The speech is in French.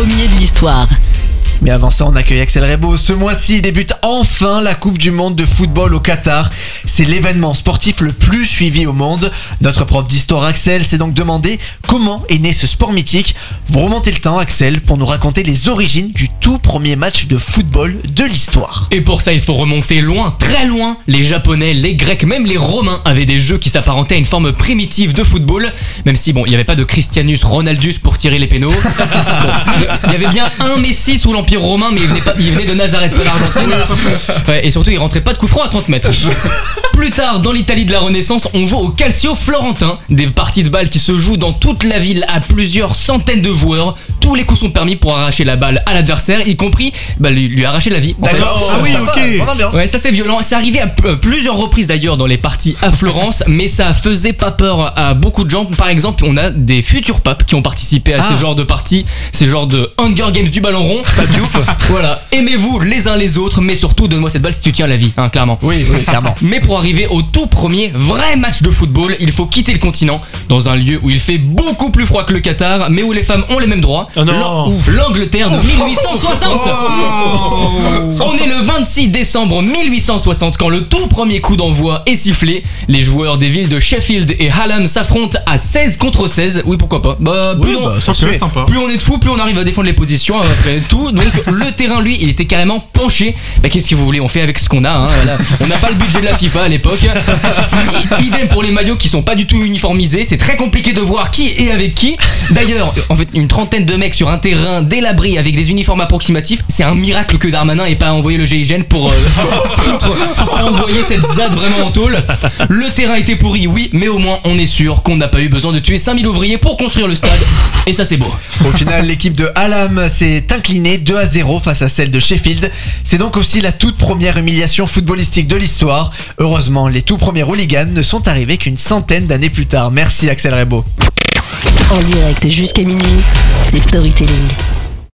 premier de l'histoire. Mais avant ça, on accueille Axel Rebaud. Ce mois-ci débute enfin la Coupe du Monde de football au Qatar. C'est l'événement sportif le plus suivi au monde. Notre prof d'histoire Axel s'est donc demandé comment est né ce sport mythique. Vous remontez le temps, Axel, pour nous raconter les origines du tout premier match de football de l'histoire. Et pour ça, il faut remonter loin, très loin. Les Japonais, les Grecs, même les Romains avaient des jeux qui s'apparentaient à une forme primitive de football. Même si, il n'y avait pas de Cristianus Ronaldus pour tirer les pénaux. Il y avait bien un Messi sous l'Empire romain, mais il venait de Nazareth, pas d'Argentine. Ouais, et surtout, il rentrait pas de coup franc à 30 mètres. Plus tard, dans l'Italie de la Renaissance, on joue au calcio florentin. Des parties de balles qui se jouent dans toute la ville à plusieurs centaines de joueurs. Tous les coups sont permis pour arracher la balle à l'adversaire, y compris lui arracher la vie. En fait. Ah oui, ok. Bonne ambiance. Ouais, ça c'est violent. C'est arrivé à plusieurs reprises d'ailleurs dans les parties à Florence, mais ça faisait pas peur à beaucoup de gens. Par exemple, on a des futurs papes qui ont participé à ces genres de parties, ces genres de Hunger Games du ballon rond. Pas de ouf. Voilà, aimez-vous les uns les autres, mais surtout donne-moi cette balle si tu tiens la vie, clairement. Oui, clairement. Mais pour arriver au tout premier vrai match de football, il faut quitter le continent dans un lieu où il fait beaucoup plus froid que le Qatar, mais où les femmes ont les mêmes droits. Oh non. L'Angleterre de 1860. On est le 26 décembre 1860 quand le tout premier coup d'envoi est sifflé. Les joueurs des villes de Sheffield et Hallam s'affrontent à 16 contre 16. Oui, pourquoi pas. Plus on est de fous, plus on arrive à défendre les positions après tout. Donc le terrain, lui, il était carrément penché. Qu'est-ce que vous voulez, on fait avec ce qu'on a, voilà. On n'a pas le budget de la FIFA à l'époque. Idem pour les maillots qui sont pas du tout uniformisés. C'est très compliqué de voir qui est avec qui. D'ailleurs, en fait, une trentaine de mecs sur un terrain délabré avec des uniformes approximatifs, c'est un miracle que Darmanin ait pas envoyé le GIGN pour envoyer cette ZAD vraiment en tôle. Le terrain était pourri, oui, mais au moins on est sûr qu'on n'a pas eu besoin de tuer 5000 ouvriers pour construire le stade. Et ça, c'est beau. Au final, l'équipe de Hallam s'est inclinée 2-0 face à celle de Sheffield. C'est donc aussi la toute première humiliation footballistique de l'histoire. Heureusement, les tout premiers hooligans ne sont arrivés qu'une centaine d'années plus tard. Merci Axel Rebaud. En direct jusqu'à minuit, c'est Storytelling.